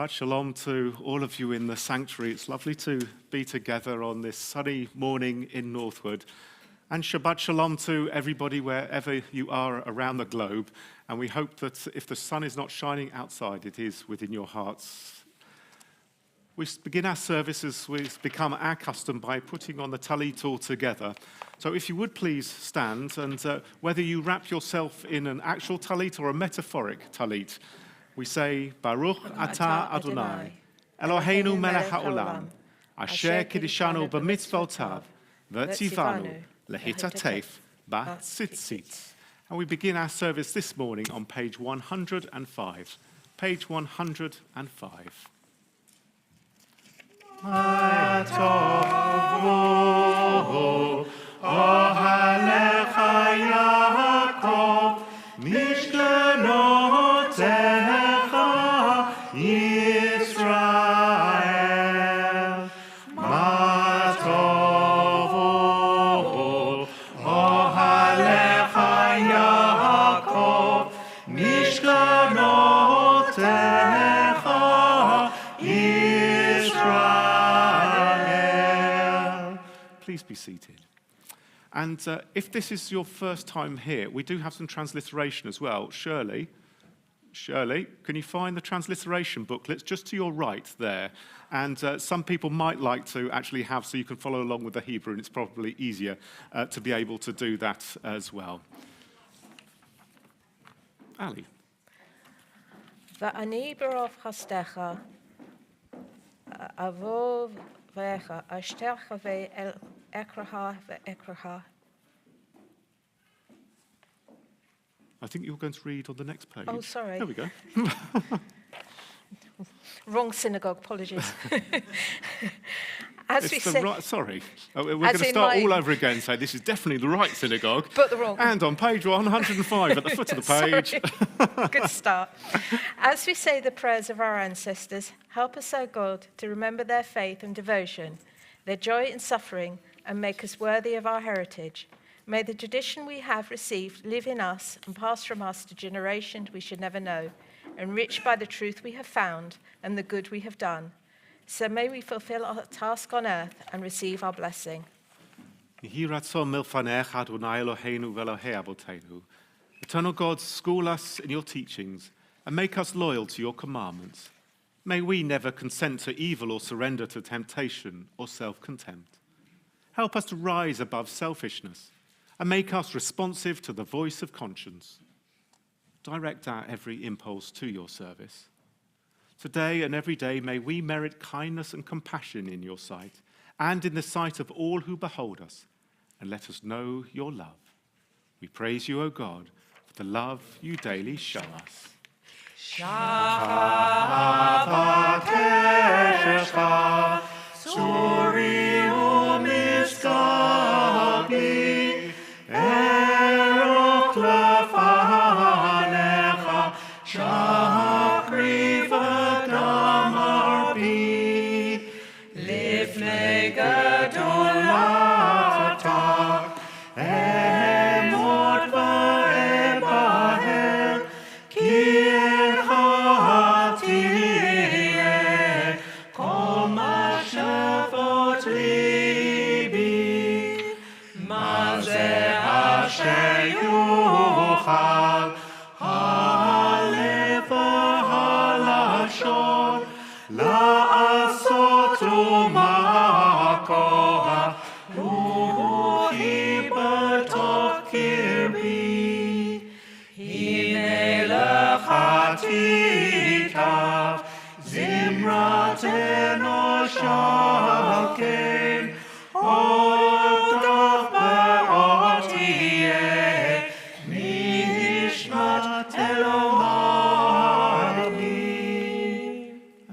Shabbat Shalom to all of you in the sanctuary. It's lovely to be together on this sunny morning in Northwood. And Shabbat Shalom to everybody wherever you are around the globe. And we hope that if the sun is not shining outside, it is within your hearts. We begin our service as we've become our custom by putting on the talit all together. So if you would please stand, and whether you wrap yourself in an actual talit or a metaphoric talit, we say, Baruch atah Adonai, Eloheinu melech haolam, asher kiddushanu b'mitzvotav, v'tzivanu lehitatef b'tzitzit. And we begin our service this morning on page 105. Page 105. Atovu, ohalecha Yaakov, mishklenotecha Yisrael. Ma tovu, ohalecha Yaakov, mishklenotecha Yisrael. Please be seated. And if this is your first time here, we do have some transliteration as well. Shirley, can you find the transliteration booklets just to your right there? And some people might like to actually have, so you can follow along with the Hebrew, and it's probably easier to be able to do that as well. Ali. Va'ani barov chastecha, avov vecha, ashtercha ve'el ekraha ve'ekraha. I think you're going to read on the next page. Oh, sorry. There we go. Wrong synagogue, apologies. Sorry. We're going to start all over again and say this is definitely the right synagogue. But the wrong. And on page 105 at the foot of the page. Good start. As we say the prayers of our ancestors, help us, O God, to remember their faith and devotion, their joy in suffering, and make us worthy of our heritage. May the tradition we have received live in us and pass from us to generations we should never know, enriched by the truth we have found and the good we have done. So may we fulfill our task on earth and receive our blessing. Eternal God, school us in your teachings and make us loyal to your commandments. May we never consent to evil or surrender to temptation or self-contempt. Help us to rise above selfishness and make us responsive to the voice of conscience. Direct our every impulse to your service. Today and every day may we merit kindness and compassion in your sight and in the sight of all who behold us, and let us know your love. We praise you, O God, for the love you daily show us.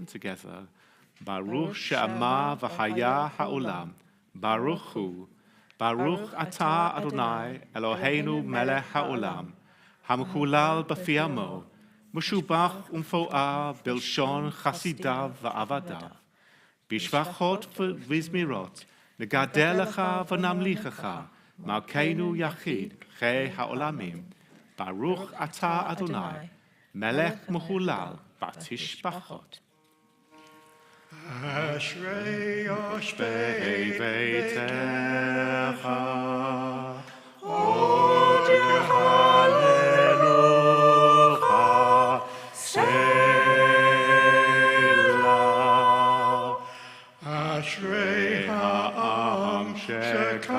Together, Baruch she'amah v'haya ha'olam, Baruch hu, Baruch atah Adonai, Eloheinu melech ha'olam, hamchulal b'fi amo, Mushubach umfo'ah bilshon chasidav va'avadav, bishvachot v'zmirot, negadeh lecha v'namlichecha, malkeinu yachid, chei ha'olamim, Baruch atah Adonai, melech mechulal b'tishbachot. Ashrei yoshvei Beitecha, od Halelucha, Selah. Ashrei ha'am shekachalo,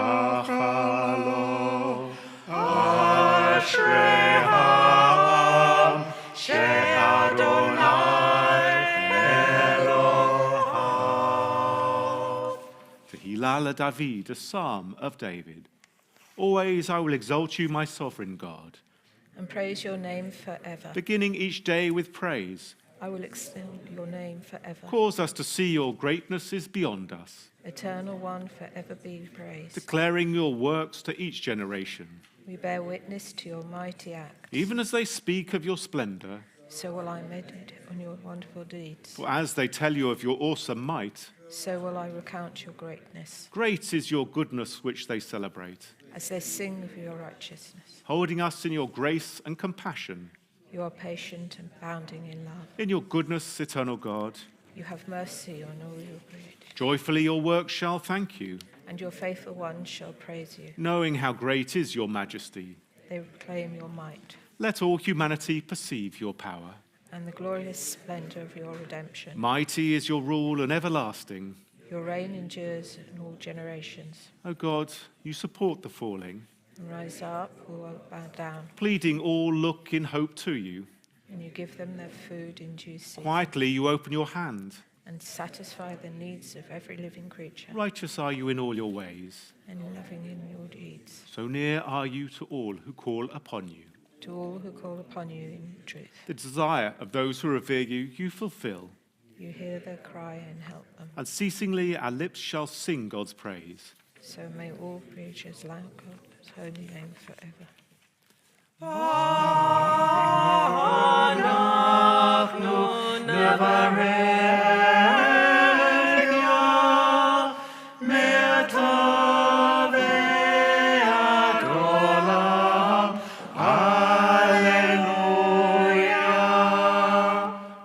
Ashrei ha'am she'Adonai Elohav. Tehillah David, a psalm of David. Always I will exalt you, my sovereign God, and praise your name forever. beginning each day with praise. I will extol your name forever. Cause us to see your greatness is beyond us, Eternal One, forever be praised. declaring your works to each generation. We bear witness to your mighty acts. Even as they speak of your splendor, So will I meditate on your wonderful deeds. for as they tell you of your awesome might, So will I recount your greatness. great is your goodness which they celebrate, As they sing of your righteousness. holding us in your grace and compassion. You are patient and abounding in love. In your goodness, eternal God, You have mercy on all your creation. joyfully your works shall thank you, And your faithful ones shall praise you. knowing how great is your majesty. They proclaim your might Let all humanity perceive your power. and the glorious splendor of your redemption. Mighty is your rule and everlasting. Your reign endures in all generations. O God, you support the falling, And rise up who will bow down, pleading all look in hope to you. and you give them their food in due season, Quietly you open your hand. and satisfy the needs of every living creature, Righteous are you in all your ways. and loving in your deeds. So near are you to all who call upon you. To all who call upon you in truth, The desire of those who revere you, you fulfill. you hear their cry and help them. Unceasingly our lips shall sing God's praise. So may all creatures laud God's holy name forever.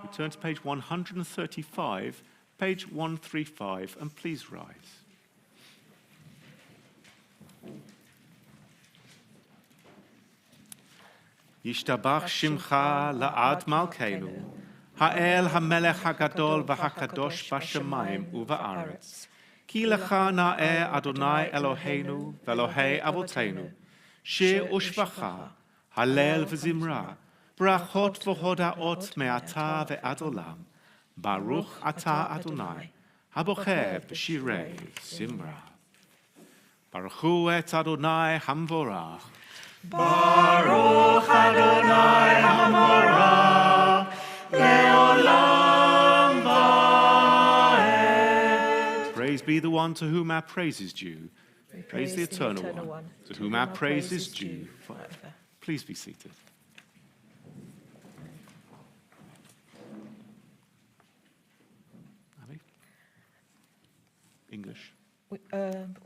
We turn to page 135, page 135, and please rise. Yishtabach Shimcha La'ad Malkeinu, Ha'el HaMelech HaGadol VaHaKadosh B'Shamayim UVa'aretz. Ki Lecha Na'eh Adonai Eloheinu Ve'Elohei Avotenu, Shir Ushvacha, Hallel V'Zimra, Brachot V'Hodaot Me'ata Ve'ad Olam, Baruch Ata Adonai, Habocher B'Shirei Zimra. Baruch Hu et Adonai Hamvorach, Baruch Adonai Hamorach Leolam Vaed. praise be the one to whom our praise is due. We Praise the eternal one, to whom our praise is due forever. Please be seated. Abby? English.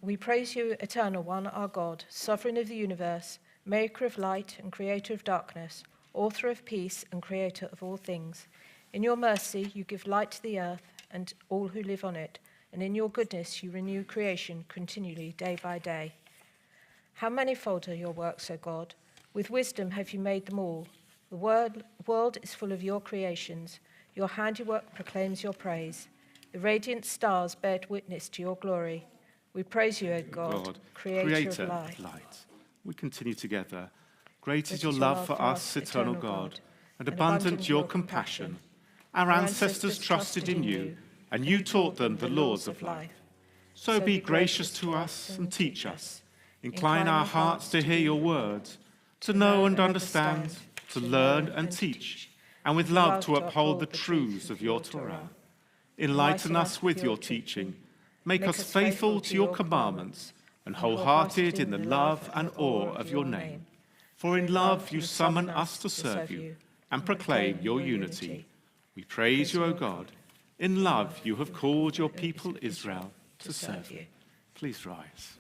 We praise you, eternal one, our God, sovereign of the universe, maker of light and creator of darkness, author of peace and creator of all things. In your mercy, you give light to the earth and all who live on it, and in your goodness, you renew creation continually, day by day. How manifold are your works, O God? With wisdom have you made them all. The world is full of your creations. Your handiwork proclaims your praise. The radiant stars bear witness to your glory. We praise you, O God, creator of light. We continue together. Great is your love for us, eternal God, and abundant your compassion. Our ancestors trusted in you, and you taught them the laws of life. So be gracious to us and teach us. Incline our hearts to hear your words, to know and understand, to learn and teach, and with love to uphold the truths of your Torah. Enlighten us with your teaching. Make us faithful to your commandments, and wholehearted in the love and awe of your name. For in love you summon us to serve you, and proclaim your unity. We praise you, O God. In love you have called your people Israel to serve you. Please rise.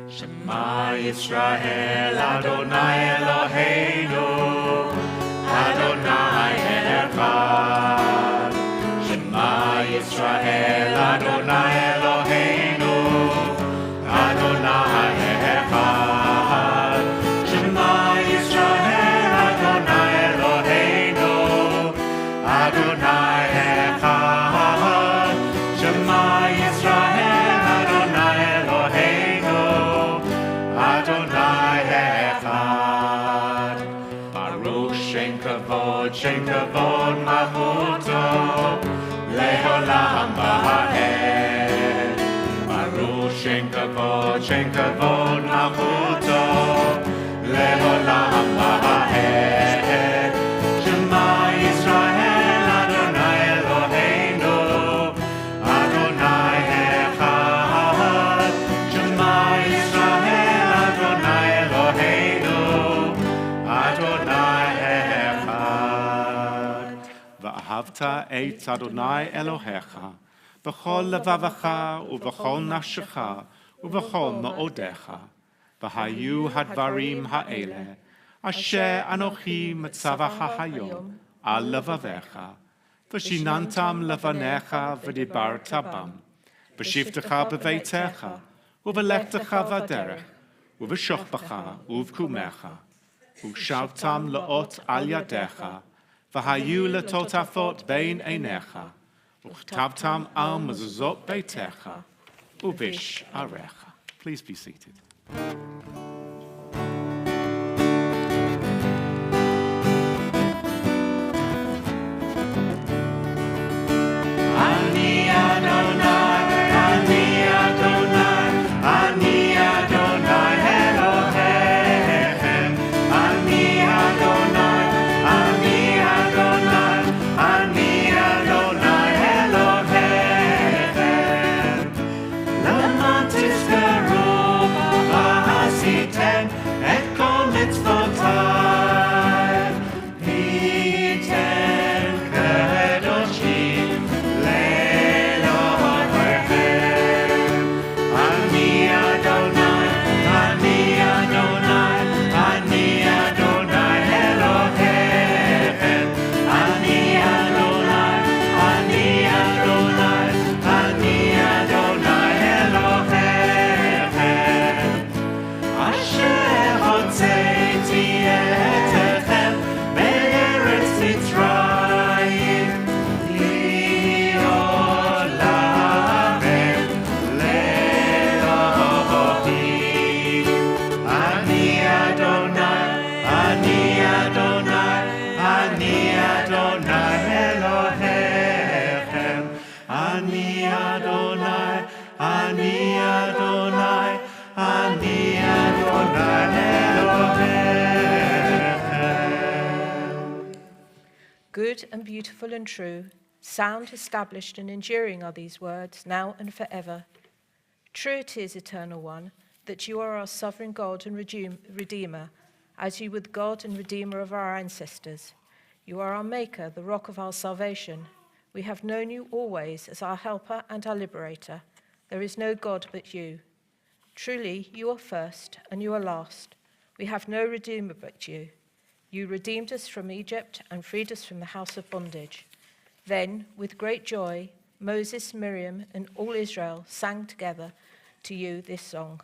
Shema Yisrael Adonai Eloheinu Adonai Yisrael, Adonai Eloheinu, Adonai Echad. Shema Yisrael, Adonai Eloheinu, Adonai Echad. Shema Yisrael, Adonai Eloheinu, Adonai Echad. Baruch Shem Kavod Malchuto, Le'olam Va'ed. Baruch Shem Kavod Malchuto, Le'olam Va'ed. Shema Yisrael, Adonai Eloheinu, Adonai Echad. Shema Yisrael, Adonai Eloheinu, Adonai Echad. V'ahavta et Adonai Elohecha, b'chol levavecha, u'b'chol nafshecha, u'b'chol ma'odecha, v'hayu hadvarim ha'ele, asher anochi metzavacha hayom, al levavecha, v'shinantam levanecha v'dibarta bam, v'shivtecha b'veitecha, u'v'lechtecha v'derech, u'v'shochbecha, u'v'kumecha, u'shavtam le'ot al yadecha, v'hayu letotafot bein einecha, u'chtavtam al mezuzot beitecha, u'vish arecha. Please be seated. Ani Adonai, Ani Adonai, Ani Adonai Elohechem. Ani Adonai, Ani Adonai, Ani Adonai Elohechem. Lemon tizkaru v'hasitem et kol mitzvotai. Hitem kadoshim le'Elohechem. Ani Adonai, Ani Adonai, Ani Adonai Elohechem. Ani Adonai, Ani Adonai, Ani Adonai Elohechem. Asher hotzeti etechem me'eretz Mitzrayim li'ot la'achem le'Elohim. Ani Adonai, Ani Adonai, Ani Adonai Elohechem. Ani Adonai, Ani Adonai, Ani Adonai Elohechem. Good and beautiful and true, sound, established and enduring are these words, now and forever. True it is, Eternal One, that you are our sovereign God and Redeemer, as you were the God and Redeemer of our ancestors. You are our Maker, the rock of our salvation. We have known you always as our helper and our liberator. There is no God but you. Truly, you are first and you are last. We have no Redeemer but you. You redeemed us from Egypt and freed us from the house of bondage. Then, with great joy, Moses, Miriam, and all Israel sang together to you this song.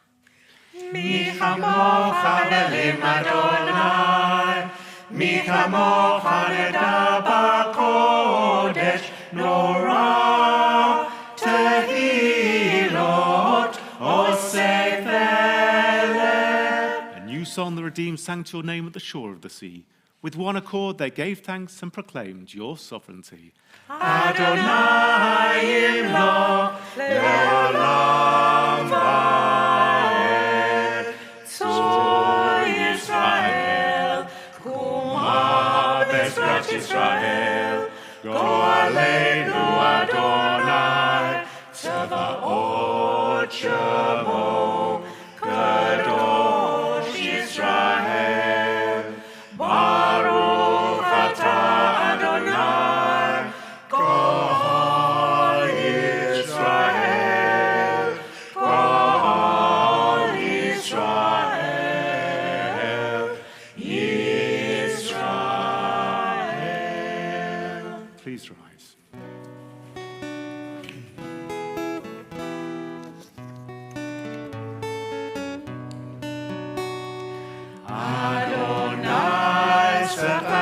Mi chamocha belim Adonai, mi chamocha neda b'kodesh norah tehilot osei feleh. A new song the redeemed sang to your name at the shore of the sea. With one accord they gave thanks and proclaimed your sovereignty. Adonai imloch le'olam va'ed. Tzur Yisrael, kuma b'ezrat Yisrael. Go aleinu Adonai, tzavaot shemo, kadosh Yisrael. Baruch atah Adonai, Kol Yisrael, Kol Yisrael, Yisrael.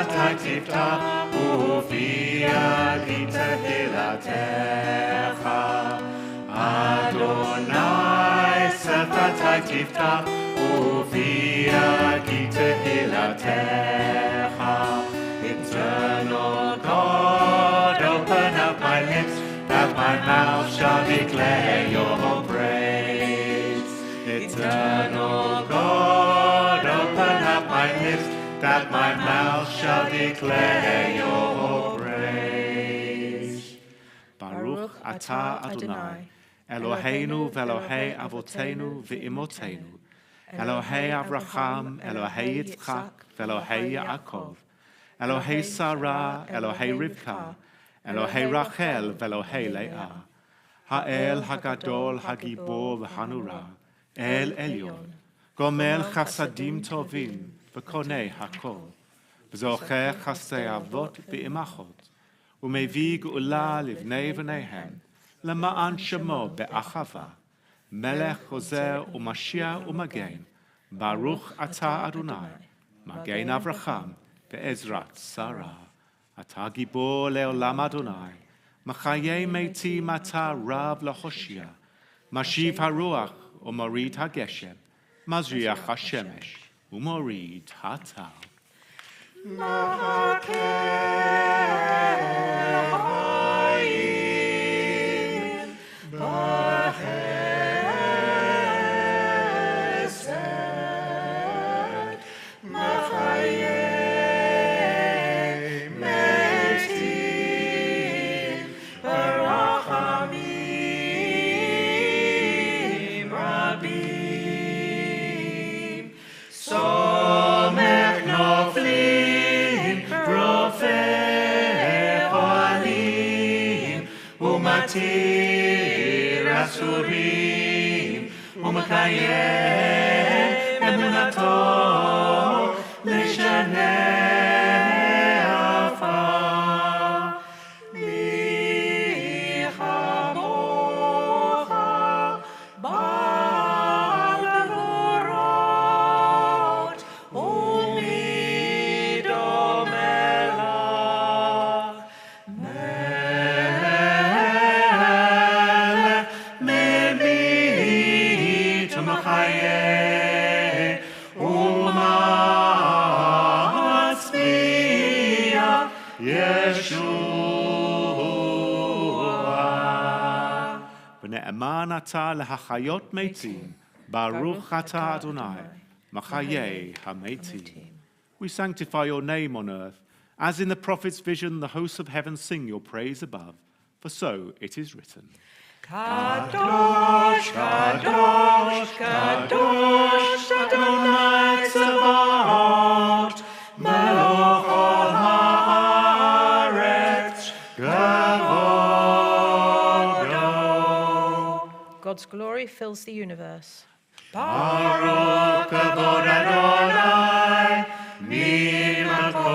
שפתי תפתח ופי יגיד תהילתך. אדוני שפתי תפתח ופי יגיד תהילתך. Eternal God, open up my lips, that my mouth shall declare your praise. Eternal God, open up my lips, that my mouth shall declare your praise. Baruch atah Adonai, Eloheinu ve'Elohei avotenu ve'imotenu, Elohei Avraham, Elohei Yitzchak, ve'Elohei Yaakov, Elohei Sarah, Elohei Rivka, Elohei Rachel, ve'Elohei Leah, Ha'el Hagadol Hagibor v'Hanura, El Elyon, Gomel Chasadim Tovim, v'Konei Hakol, v'Zocher Chasdei Avot v'Imachot, u'Mevi Geula livnei v'neihem, למען שמו באחווה, מלך חוזר ומשיח ומגן, ברוך אתה אדוני, מגן אברהם בעזרת שרה. אתה גיבור לעולם אדוני, מחיי מתים אתה רב להושיע, משיב הרוח ומוריד הגשם, מזריח השמש ומוריד הטל. אסורים ומקיים אמונתו לשנה עפר. מי כמוך בעל גבורות ומי דומה לך. ונאמן אתה להחיות מתים, ברוך אתה אדוני, מחיי המתים. We sanctify your name on earth, as in the prophet's vision the hosts of heaven sing your praise above, for so it is written. Kadosh, Kadosh, Kadosh, Adonai Tzevaot, Melech ol haaretz, Kavodo. God's glory fills the universe. Baruch kavod Adonai, mimakomo.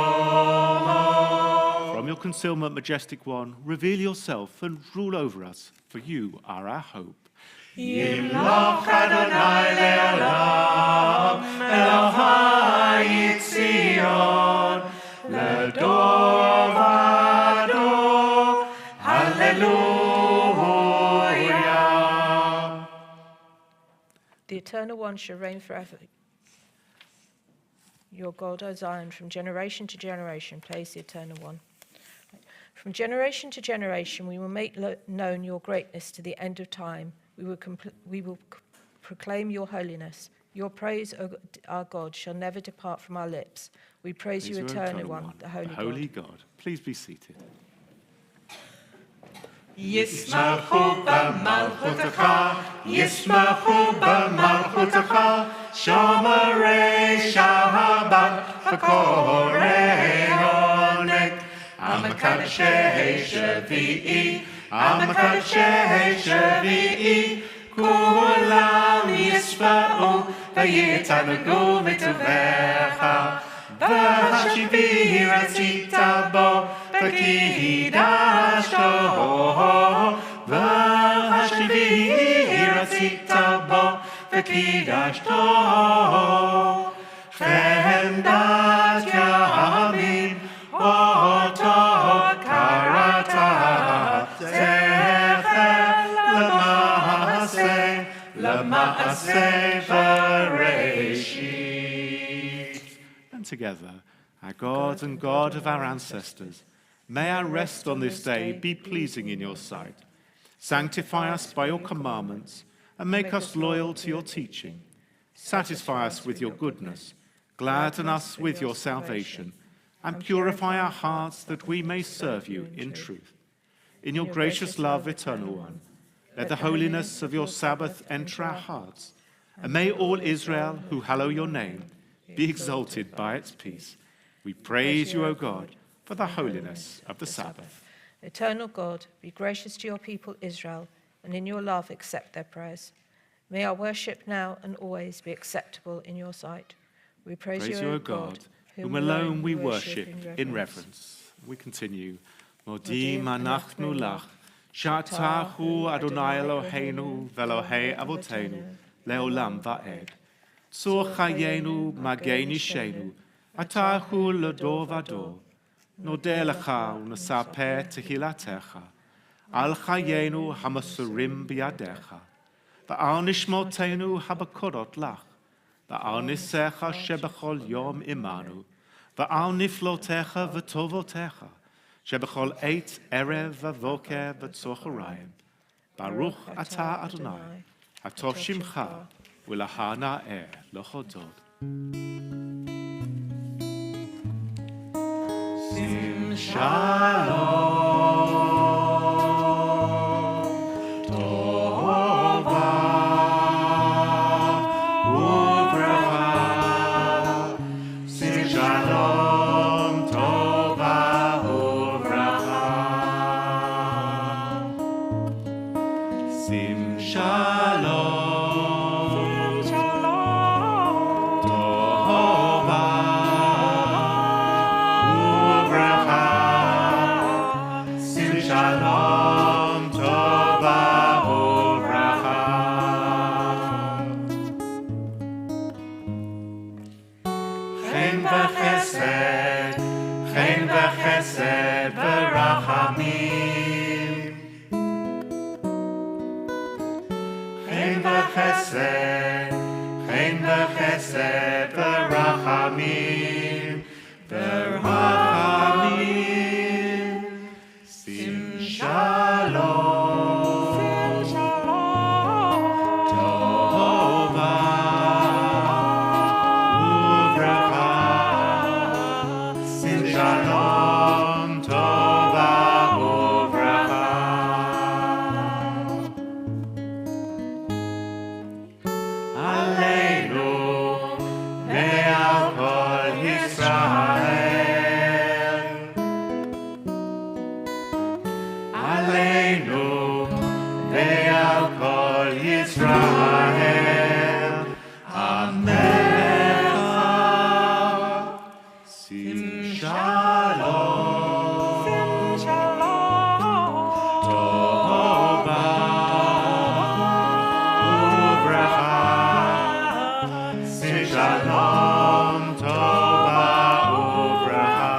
From your concealment, majestic one, reveal yourself and rule over us, for you are our hope. Yimloch Adonai le'olam, Elohai Yitzion, ledor v'ador, hallelujah. The Eternal One shall reign forever. Your God, O Zion, from generation to generation, praise the Eternal One. From generation to generation, we will make known your greatness to the end of time. We will proclaim your holiness. Your praise, O our God, shall never depart from our lips. We praise you, Eternal One, the Holy God. Please be seated. Yismachu b'malchutecha, Yismachu b'malchutecha, Shomerei Shabbat v'korei oneg, Amakadshei Shavi'i, Amakadshei Shavi'i, Kulam yisma'u v'yitanagu mituvecha, v'hashivi ratzita bo v'kidashto, v'hashivi ratzita bo v'kidashto, chen dat yamin B'ma'aseh Bereshit. And together, our God and God of our ancestors, may our rest on this day be pleasing in your sight. Sanctify us by your commandments and make us loyal to your teaching. Satisfy us with your goodness, gladden us with your salvation, and purify our hearts that we may serve you in truth. In your gracious love, eternal one, let the holiness of your Sabbath enter our hearts, and may all Israel who hallow your name be exalted by its peace. We praise you, O God, for the holiness of the Sabbath. Eternal God, be gracious to your people Israel, and in your love accept their prayers. May our worship now and always be acceptable in your sight. We praise you, O God, whom alone we worship in reverence. We continue. Modim anachnu lach, shatahu Adonai Eloheinu ve'Elohei avotenu, leolam va'ed. Tzur chayenu magen ishenu, atahu l'dor v'dor. Nodeh lecha u'nesaper tehilatecha, al chayenu hamasurim biyadecha, va'al nishmotenu habakorot lach, va'al nisecha shebechol yom imanu, va'al niflotecha v'tovotecha, shebechol eit erev v'voker v'tzochorayim. Baruch atah Adonai, hatov shimcha, u'lahana l'chodod. Sim shalom, tova uvracha. Sim shalom, tova uvracha. Sim shalom. Chesed v'rachamim, chen v'chesed v'rachamim, v'rachamim. Sim shalom, tova uvracha. Sim shalom, tova uvracha. Aleinu ve'al kol Yisrael. Aleinu ve'al kol Yisrael. Amen. Sim shalom, tova uvracha. Sim shalom, tova uvracha.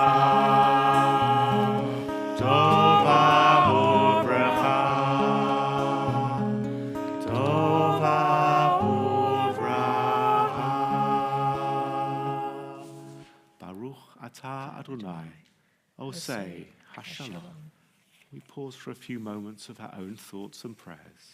Tova uvracha. Tova uvracha. Baruch atah Adonai, Osei Hashalom. We pause for a few moments of our own thoughts and prayers.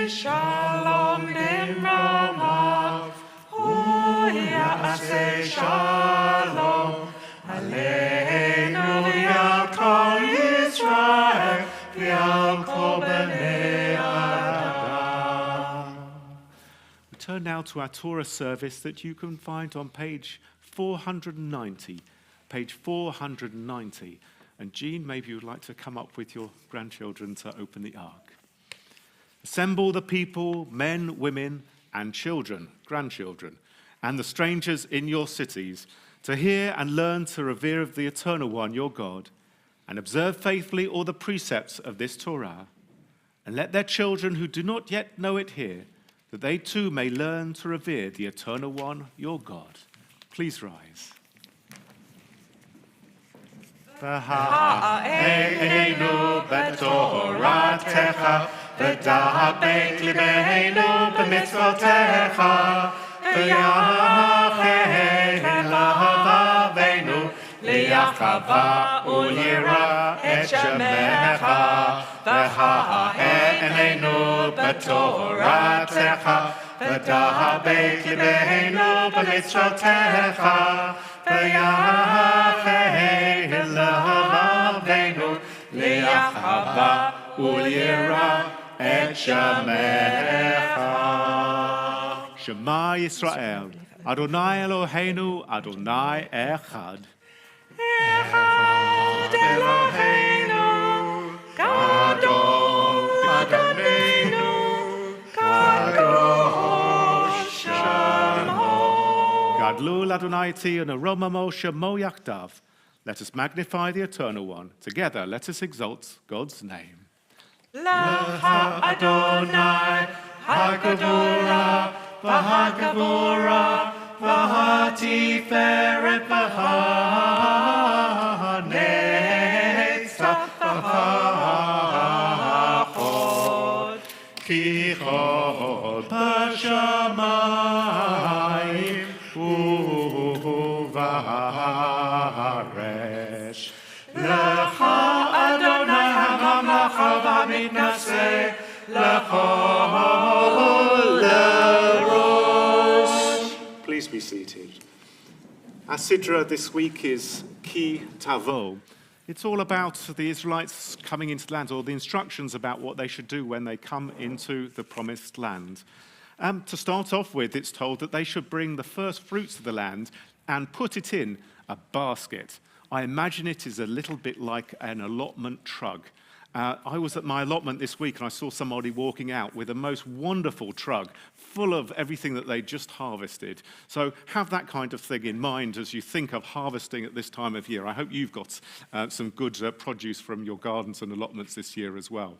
Shalom b'mromav, ya'aseh shalom aleinu v'al kol Yisrael v'al kol b'nei Adam. turn now to our Torah service that you can find on page 490. Page 490. And Jean, maybe you would like to come up with your grandchildren to open the ark. Assemble the people, men, women, and children, grandchildren, and the strangers in your cities, to hear and learn to revere the Eternal One, your God, and observe faithfully all the precepts of this Torah. And let their children who do not yet know it hear, that they too may learn to revere the Eternal One, your God. Please rise. V'ha'einu b'toratecha, v'da'abek libeinu b'mitzvotecha, v'yachei lavavenu, li'achava u'yira et shemecha. V'ha'einu b'toratecha, v'da'abek libeinu b'mitzvotecha, v'yachei lavavenu, li'achava u'yira et shemecha. Shema Yisrael, Adonai Eloheinu, Adonai Echad. Echad Eloheinu, Gadol Adonenu, Kadosh Shemo. Gadlul Adonai Ti and Aromamo Shemo Yachdav. Let us magnify the Eternal One. Together, let us exalt God's name. Lecha Adonai, HaGevurah, v'HaGevurah, v'HaTiferet, v'HaNetzach, v'HaChod. Ki chod b'shamayim u'v'haaretz. Lecha Adonai ha'mamlecha v'hamitnaseh, lechol eros. Please be seated. Our Sidra this week is Ki Tavo. It's all about the Israelites coming into the land, or the instructions about what they should do when they come into the promised land. To start off with, it's told that they should bring the first fruits of the land and put it in a basket. I imagine it is a little bit like an allotment truck. I was at my allotment this week and I saw somebody walking out with a most wonderful truck full of everything that they just harvested. So have that kind of thing in mind as you think of harvesting at this time of year. I hope you've got some good produce from your gardens and allotments this year as well.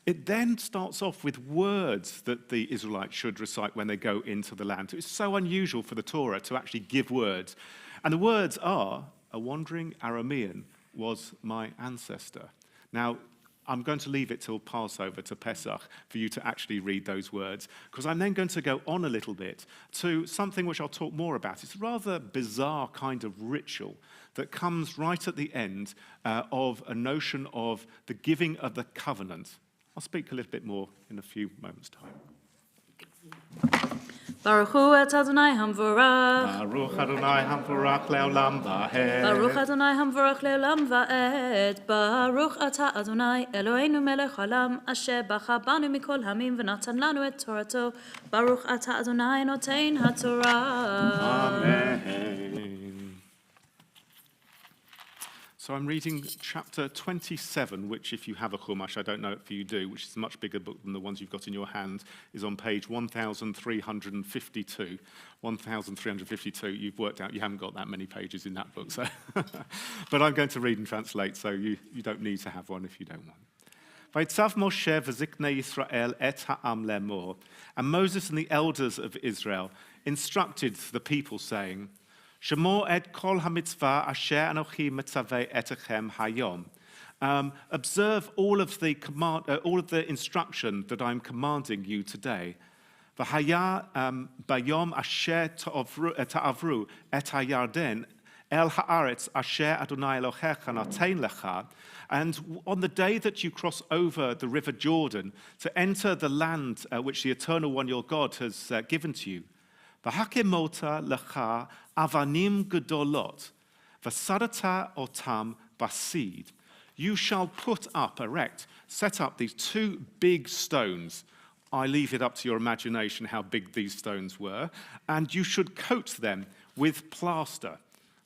It then starts off with words that the Israelites should recite when they go into the land. It's so unusual for the Torah to actually give words. And the words are, a wandering Aramean was my ancestor. Now, I'm going to leave it till Passover, to Pesach, for you to actually read those words, because I'm then going to go on a little bit to something which I'll talk more about. It's a rather bizarre kind of ritual that comes right at the end of a notion of the giving of the covenant. I'll speak a little bit more in a few moments' time. Baruch hu et Adonai hamvorach. Baruch Adonai hamvorach leolam va'ed. Baruch Adonai hamvorach leolam va'ed. Baruch ata Adonai Eloheinu melech haolam asher bacha banu mikol hamim v'natan lanu et torato. Baruch ata Adonai notein haTorah. Amen. So I'm reading chapter 27, which if you have a Chumash, I don't know if you do, which is a much bigger book than the ones you've got in your hand, is on page 1352. 1352, you've worked out you haven't got that many pages in that book. So, but I'm going to read and translate, so you don't need to have one if you don't want. Vayitzav Moshe v'ziknei Yisrael et ha'am lemor. And Moses and the elders of Israel instructed the people, saying, Shemo et kol hamitzvah asher anochi mitzaveh etechem hayom. Observe all of the instruction that I'm commanding you today. V'haya bayom asher ta'avru et hayarden el haaretz asher Adonai Elohecha natein lecha. And on the day that you cross over the river Jordan to enter the land which the Eternal One your God has given to you, V'hakemota lecha avanim gedolot, v'sadata otam basid. You shall put up, erect, set up these two big stones I leave it up to your imagination how big these stones were, and you should coat them with plaster.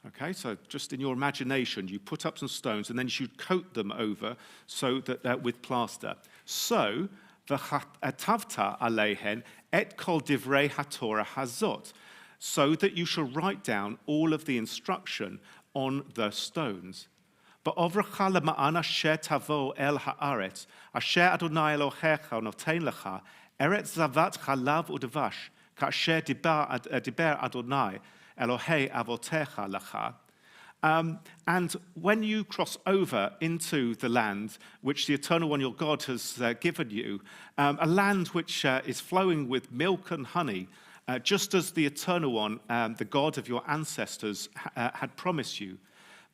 Okay, so just in your imagination, you put up some stones and then you should coat them over so that with plaster. So, v'chatavta alehen et kol divrei haTorah hazot, so that you shall write down all of the instruction on the stones. Ba'ovrecha lema'an asher tavo el haaretz, asher Adonai Elohecha noten lecha, eretz zavat chalav udvash, ka'asher diber Adonai Elohei avotecha lecha. And when you cross over into the land which the Eternal One your God has given you, a land which is flowing with milk and honey, just as the Eternal One, the God of your ancestors, had promised you.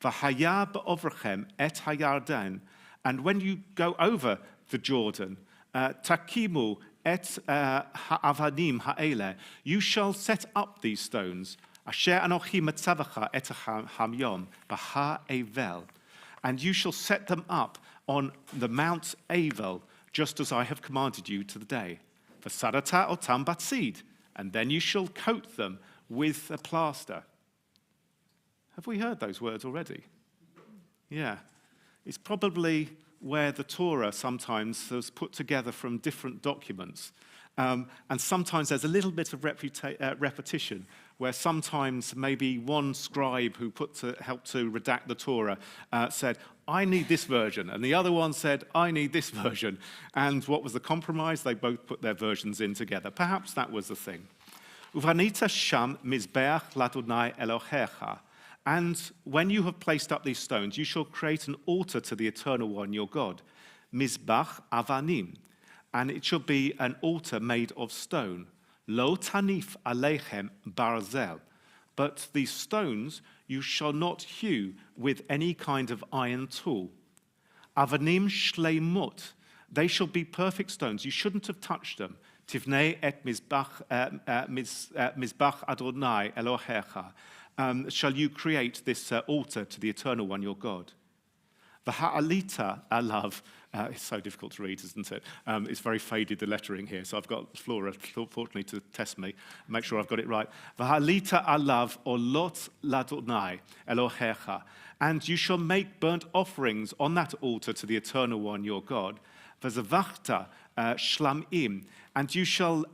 V'haya ba'ovrechem et hayarden, and when you go over the Jordan, takimu et ha'avanim ha'ele, you shall set up these stones. Asher anochi matzavacha et hamyom b'ha'evel, and you shall set them up on the Mount Avel, just as I have commanded you to the day. V'sadata otam batsid, and then you shall coat them with a plaster. Have we heard those words already? Yeah. It's probably where the Torah sometimes is put together from different documents. And sometimes there's a little bit of repetition, where sometimes maybe one scribe who helped to redact the Torah said, I need this version. And the other one said, I need this version. And what was the compromise? They both put their versions in together. Perhaps that was the thing. Uvanita sham mizbeach ladonai Elohecha. And when you have placed up these stones, you shall create an altar to the Eternal One, your God. Mizbach avanim. And it shall be an altar made of stone. Lo tanif alechem barzel. But these stones you shall not hew with any kind of iron tool. Avanim shleimut. They shall be perfect stones. You shouldn't have touched them. Tivnei et mizbach Adonai Elohecha. Shall you create this altar to the Eternal One, your God. V'ha'alita alav. It's so difficult to read, isn't it? It's very faded, the lettering here, so I've got Flora, fortunately, to test me, make sure I've got it right. V'ha'alita alav olot ladonai Elohecha. And you shall make burnt offerings on that altar to the Eternal One, your God. V'zavachta shlamim. And you shall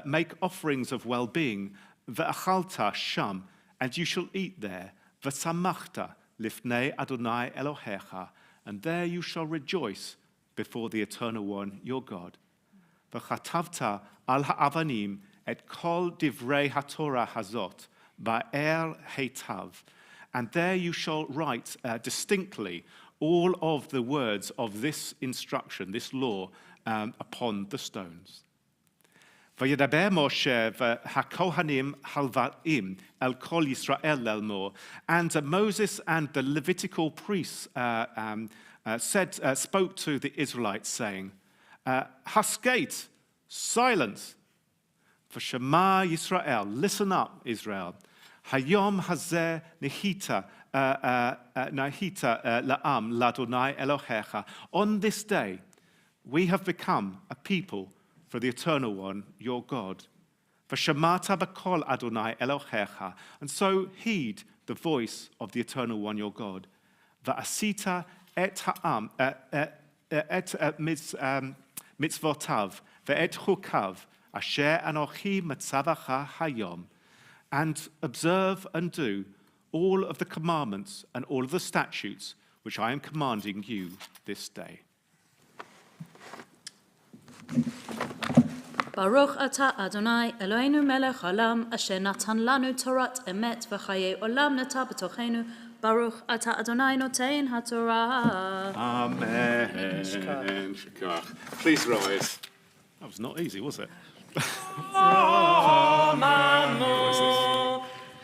make offerings of well-being. V'achalta sham. And you shall eat there, v'samachta lifnei Adonai Elohecha, and there you shall rejoice before the Eternal One, your God. V'chatavta al ha'avanim et kol divrei haTorah hazot ba'er heitav, and there you shall write distinctly all of the words of this instruction, this law, upon the stones. V'yedaber Moshe v'hakohanim halvaim el kol Yisrael elmo. And Moses and the Levitical priests spoke to the Israelites, saying, Haskate, silence. V'shema Yisrael, listen up, Israel. Hayom hazeh nehita la'am ladonai Elohecha. On this day, we have become a people for the Eternal One, your God. V'shemata b'kol Adonai Elohecha. And so heed the voice of the Eternal One, your God. V'asita et ha'am, mitzvotav, ve'et chukav, asher anochi metzavacha hayom. And observe and do all of the commandments and all of the statutes which I am commanding you this day. Baruch atah Adonai Eloheinu melech haolam asher natan lanu torat emet v'chayei olam nata b'tochenu. Baruch atah Adonai noten haTorah. Amen. Shkach. Please rise. That was not easy, was it? Amanu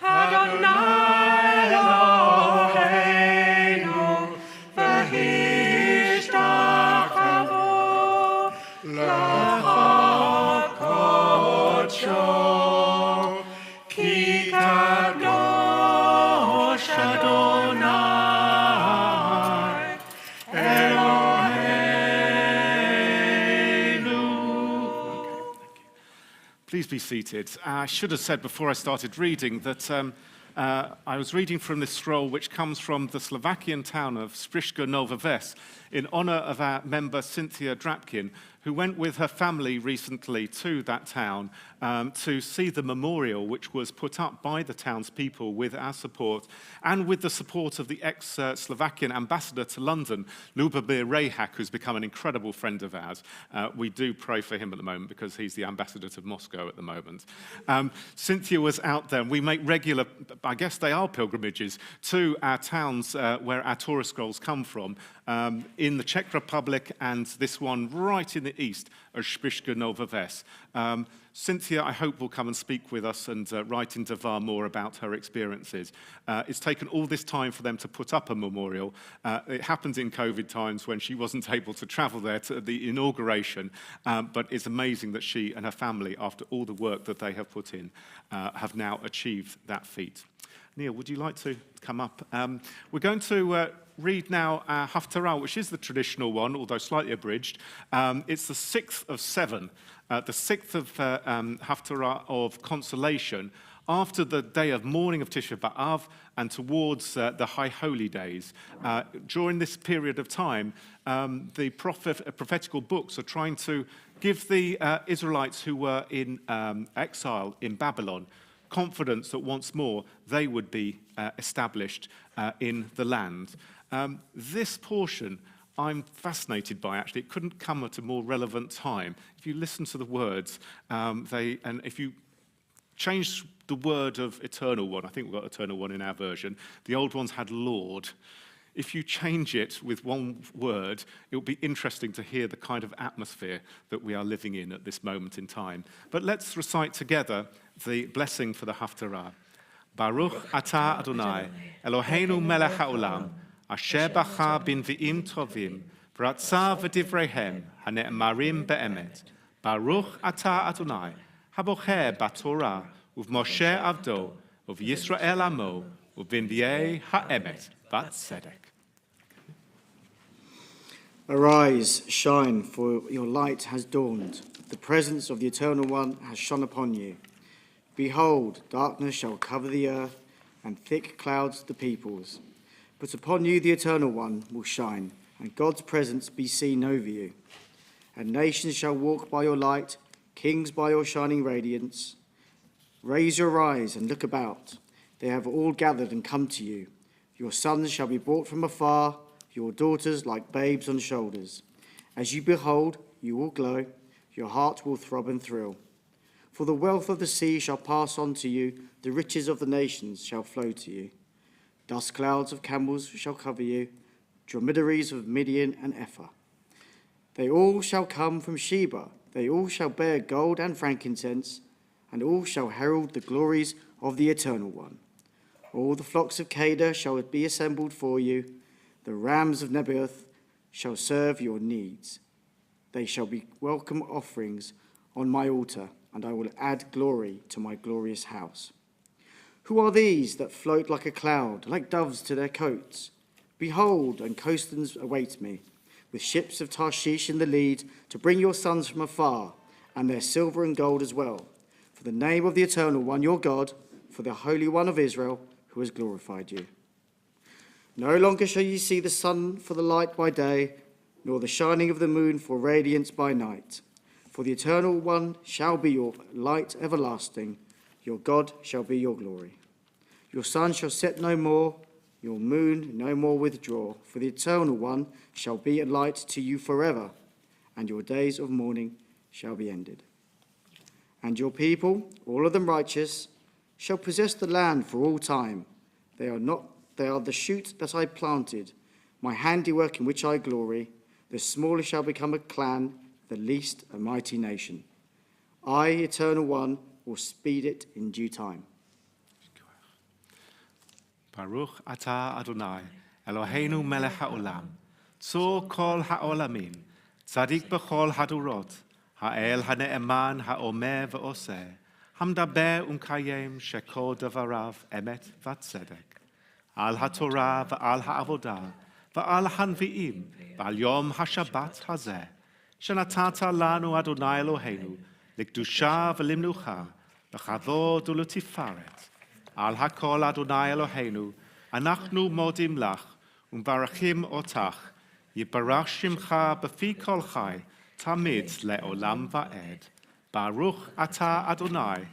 Adonai Eloheinu v'hishtachavo l'cha kodsho ki kadosh Adonai Eloheinu. Please be seated. I should have said before I started reading that I was reading from this scroll which comes from the Slovakian town of Spriška Nova Ves in honor of our member Cynthia Drapkin, who went with her family recently to that town to see the memorial which was put up by the townspeople with our support and with the support of the ex-Slovakian ambassador to London, Lubomir Rehak, who's become an incredible friend of ours. We do pray for him at the moment because he's the ambassador to Moscow at the moment. Cynthia was out there. We make regular, I guess they are pilgrimages, to our towns where our Torah scrolls come from, in the Czech Republic and this one right in the east of Spriška Nova Ves. Cynthia, I hope, will come and speak with us and write in Devar more about her experiences. It's taken all this time for them to put up a memorial. It happened in COVID times when she wasn't able to travel there to the inauguration, but it's amazing that she and her family, after all the work that they have put in, have now achieved that feat. Neil, would you like to come up? We're going to read now our Haftarah, which is the traditional one, although slightly abridged. It's the 6th of 7, the 6th of Haftarah of consolation, after the day of mourning of Tisha B'Av and towards the High Holy Days. During this period of time, the prophetical books are trying to give the Israelites who were in exile in Babylon confidence that once more they would be established in the land. This portion I'm fascinated by, actually. It couldn't come at a more relevant time. If you listen to the words, and if you change the word of Eternal One, I think we've got Eternal One in our version, the old ones had Lord. If you change it with one word, it will be interesting to hear the kind of atmosphere that we are living in at this moment in time. But let's recite together the blessing for the Haftarah. Baruch atah Adonai, Eloheinu melech haolam, asher bacha b'nvi'im tovim, v'ratza v'divreihem, hane'emarim be'emet. Baruch atah Adonai, habocher b'Torah, uv'Moshe avdo, uv'Yisrael amo, uv'Nvi'ei ha'emet, v'tzedek. Arise, shine, for your light has dawned. The presence of the Eternal One has shone upon you. Behold, darkness shall cover the earth, and thick clouds the peoples. But upon you the Eternal One will shine, and God's presence be seen over you. And nations shall walk by your light, kings by your shining radiance. Raise your eyes and look about. They have all gathered and come to you. Your sons shall be brought from afar, your daughters like babes on shoulders. As you behold, you will glow, your heart will throb and thrill. For the wealth of the sea shall pass on to you, the riches of the nations shall flow to you. Dust clouds of camels shall cover you, dromedaries of Midian and Ephah. They all shall come from Sheba, they all shall bear gold and frankincense, and all shall herald the glories of the Eternal One. All the flocks of Kedar shall be assembled for you, the rams of Nebaioth shall serve your needs. They shall be welcome offerings on my altar, and I will add glory to my glorious house. Who are these that float like a cloud, like doves to their coats? Behold, and coastlands await me, with ships of Tarshish in the lead, to bring your sons from afar, and their silver and gold as well, for the name of the Eternal One, your God, for the Holy One of Israel, who has glorified you. No longer shall you see the sun for the light by day, nor the shining of the moon for radiance by night. For the Eternal One shall be your light everlasting, your God shall be your glory. Your sun shall set no more, your moon no more withdraw, for the Eternal One shall be a light to you forever, and your days of mourning shall be ended. And your people, all of them righteous, shall possess the land for all time. They are the shoot that I planted, my handiwork in which I glory. The smallest shall become a clan, the least a mighty nation. I, Eternal One, will speed it in due time. Baruch atah Adonai, Eloheinu melech haolam, tzor kol haolamim, tzadik b'chol hadurot, ha'el ha'ne'eman ha'omer v'oseh, hamdaber umkayem shekol davarav emet v'tzedek, al ha'torah v'al ha'avodah, v'al hanvi'im, v'al yom ha'shabbat hazeh, shenatata lanu Adonai Eloheinu, לקדושה ולמנוחה, לכבוד ולתפארת. על הכל אדוני אלוהינו, אנחנו מודים לך ומברכים אותך. יברך שמך בפי כל חי, תמיד לעולם ועד. ברוך אתה אדוני,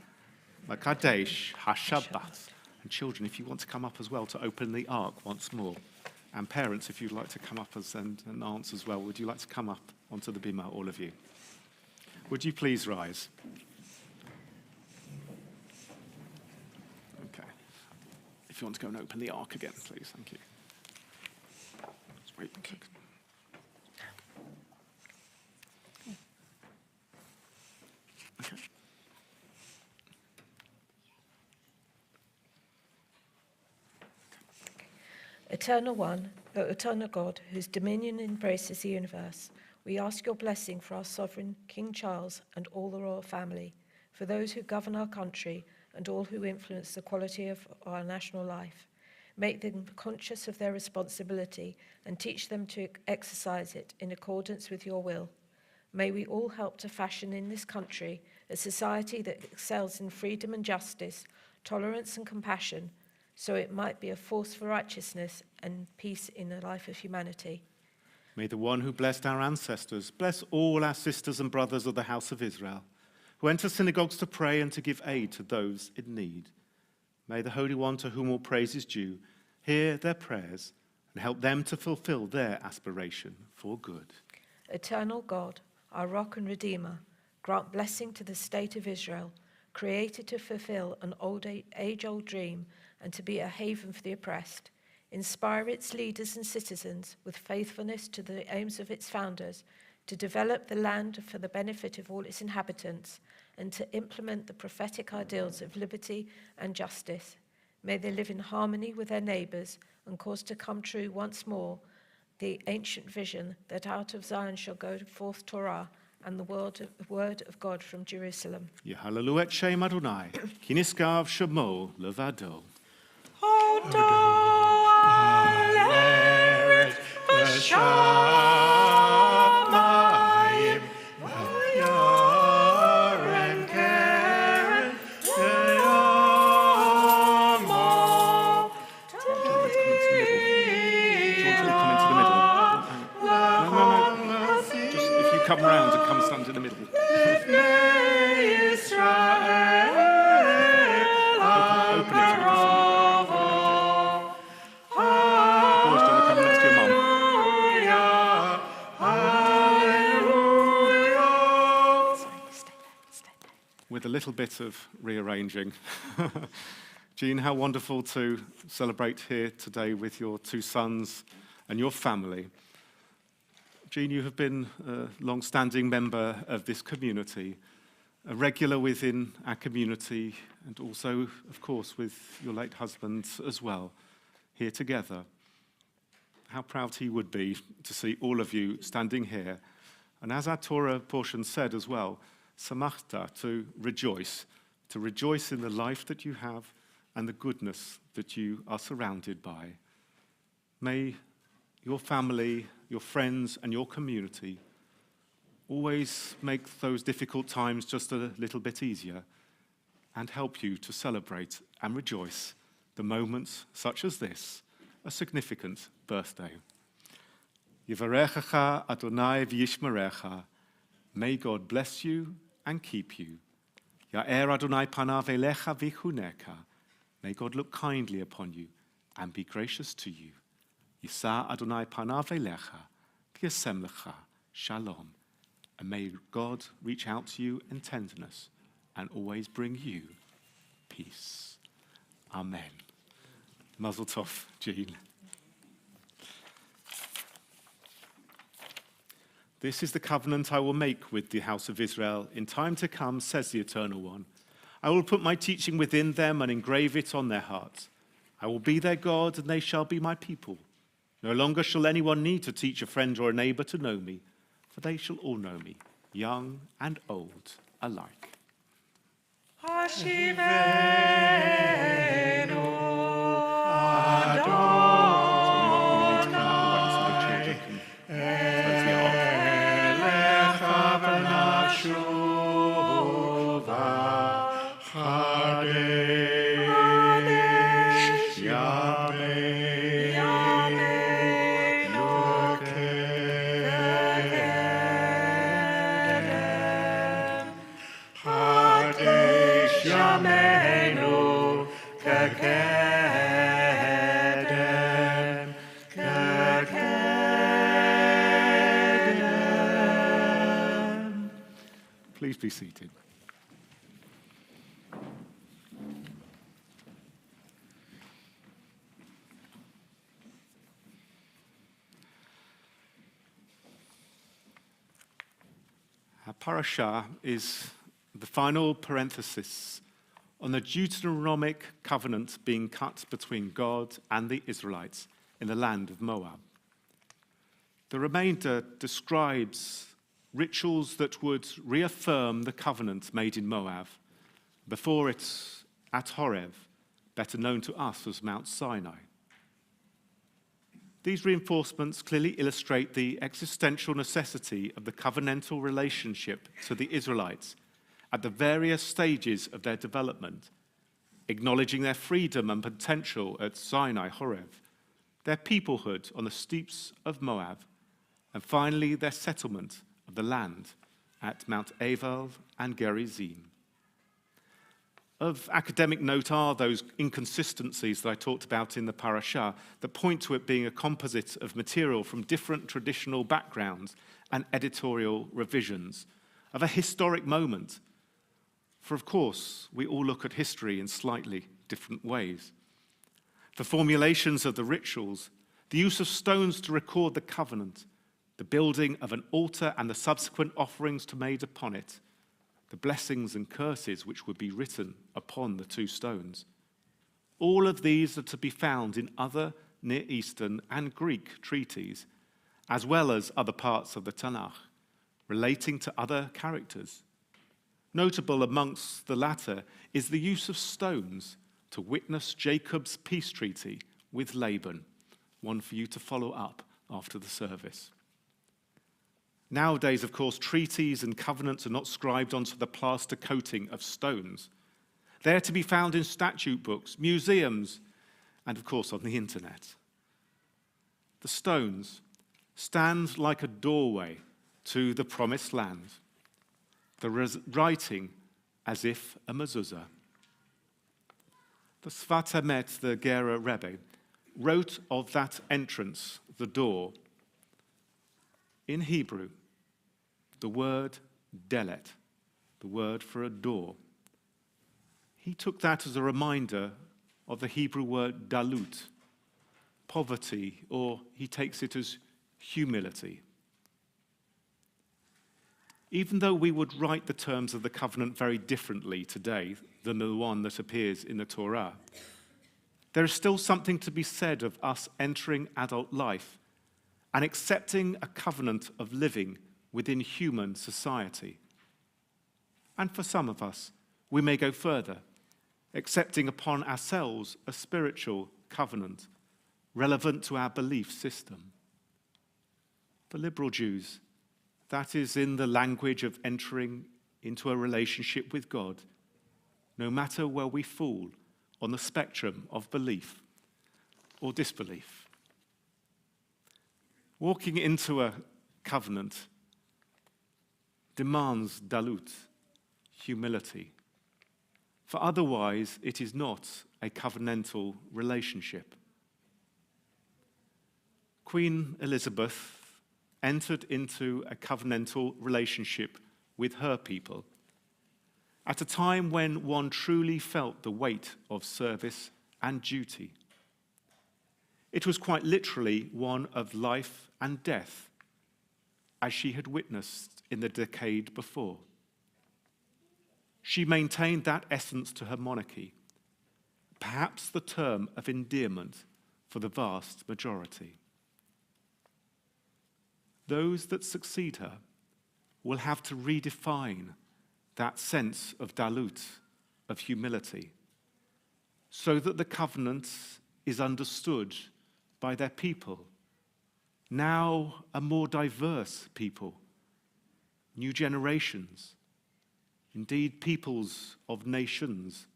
מקדש השבת. And children, if you want to come up as well to open the ark once more. And parents, if you'd like to come up and aunts as well, would you like to come up onto the bima, all of you? Would you please rise? Okay. If you want to go and open the ark again, please. Thank you. Let's wait. Okay. Okay. Eternal One, O eternal God, whose dominion embraces the universe, we ask your blessing for our sovereign King Charles and all the royal family, for those who govern our country and all who influence the quality of our national life. Make them conscious of their responsibility and teach them to exercise it in accordance with your will. May we all help to fashion in this country a society that excels in freedom and justice, tolerance and compassion, so it might be a force for righteousness and peace in the life of humanity. May the one who blessed our ancestors bless all our sisters and brothers of the house of Israel, who enter synagogues to pray and to give aid to those in need. May the Holy One, to whom all praise is due, hear their prayers and help them to fulfill their aspiration for good. Eternal God, our rock and redeemer, grant blessing to the state of Israel, created to fulfill an age-old dream and to be a haven for the oppressed. Inspire its leaders and citizens with faithfulness to the aims of its founders, to develop the land for the benefit of all its inhabitants, and to implement the prophetic ideals of liberty and justice. May they live in harmony with their neighbours and cause to come true once more the ancient vision that out of Zion shall go forth Torah and the word of God from Jerusalem. Yehalelu et Shem Adonai, ki niskav shemo levado. Aleret v'shamayim v'yaren keren v'yamo Just if you come round and come stand in the middle. Open it. With a little bit of rearranging. Jean, how wonderful to celebrate here today with your two sons and your family. Jean, you have been a long-standing member of this community, a regular within our community, and also, of course, with your late husband as well, here together. How proud he would be to see all of you standing here. And as our Torah portion said as well, samachta, to rejoice in the life that you have and the goodness that you are surrounded by. May your family, your friends, and your community always make those difficult times just a little bit easier and help you to celebrate and rejoice the moments such as this, a significant birthday. Yivarechecha Adonai v'yishmerecha. May God bless you and keep you. Ya'er Adonai panav elecha v'chuneka. May God look kindly upon you and be gracious to you. Yisa Adonai panav elecha v'yasem lecha shalom. And may God reach out to you in tenderness and always bring you peace. Amen. Mazel tov, Jean. This is the covenant I will make with the house of Israel in time to come, says the Eternal One. I will put my teaching within them and engrave it on their hearts. I will be their God, and they shall be my people. No longer shall anyone need to teach a friend or a neighbor to know me, for they shall all know me, young and old alike. Hashivenu Adonai Elecha v'nafshu Yameinu kekedem, kekedem. Please be seated. Our parashah is the final parenthesis on the Deuteronomic covenant being cut between God and the Israelites in the land of Moab. The remainder describes rituals that would reaffirm the covenant made in Moab before it's at Horeb, better known to us as Mount Sinai. These reinforcements clearly illustrate the existential necessity of the covenantal relationship to the Israelites at the various stages of their development, acknowledging their freedom and potential at Sinai, Horeb, their peoplehood on the steeps of Moab, and finally their settlement of the land at Mount Aval and Gerizim. Of academic note are those inconsistencies that I talked about in the parashah that point to it being a composite of material from different traditional backgrounds and editorial revisions of a historic moment. For of course, we all look at history in slightly different ways. The formulations of the rituals, the use of stones to record the covenant, the building of an altar and the subsequent offerings to made upon it, the blessings and curses which would be written upon the two stones. All of these are to be found in other Near Eastern and Greek treaties, as well as other parts of the Tanakh, relating to other characters. Notable amongst the latter is the use of stones to witness Jacob's peace treaty with Laban, one for you to follow up after the service. Nowadays, of course, treaties and covenants are not scribed onto the plaster coating of stones. They are to be found in statute books, museums, and of course on the internet. The stones stand like a doorway to the promised land, the writing as if a mezuzah. The Sfat Emet, the Gera Rebbe, wrote of that entrance, the door, in Hebrew, the word delet, the word for a door. He took that as a reminder of the Hebrew word dalut, poverty, or he takes it as humility. Even though we would write the terms of the covenant very differently today than the one that appears in the Torah, there is still something to be said of us entering adult life and accepting a covenant of living within human society. And for some of us, we may go further, accepting upon ourselves a spiritual covenant relevant to our belief system. For liberal Jews, that is in the language of entering into a relationship with God, no matter where we fall on the spectrum of belief or disbelief. Walking into a covenant demands dalut, humility, for otherwise it is not a covenantal relationship. Queen Elizabeth entered into a covenantal relationship with her people at a time when one truly felt the weight of service and duty. It was quite literally one of life and death, as she had witnessed in the decade before. She maintained that essence to her monarchy, perhaps the term of endearment for the vast majority. Those that succeed her will have to redefine that sense of dalut, of humility, so that the covenant is understood by their people, now a more diverse people, new generations, indeed peoples of nations.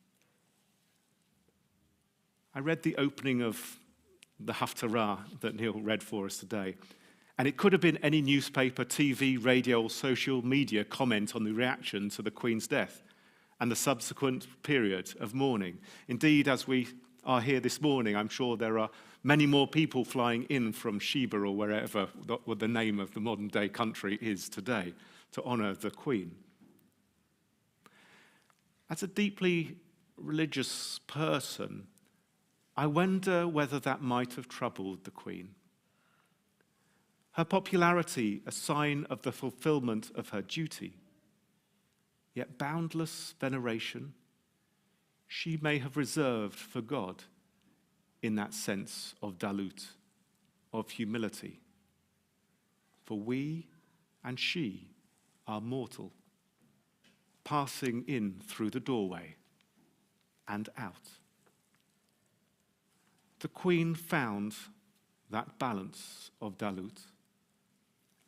I read the opening of the Haftarah that Neil read for us today, and it could have been any newspaper, TV, radio, or social media comment on the reaction to the Queen's death. and the subsequent period of mourning. Indeed, as we are here this morning, I'm sure there are many more people flying in from Sheba or wherever what the name of the modern day country is today to honor the Queen. As a deeply religious person, I wonder whether that might have troubled the Queen. Her popularity, a sign of the fulfillment of her duty, yet boundless veneration, she may have reserved for God in that sense of dalut, of humility. For we and she are mortal, passing in through the doorway and out. The Queen found that balance of dalut,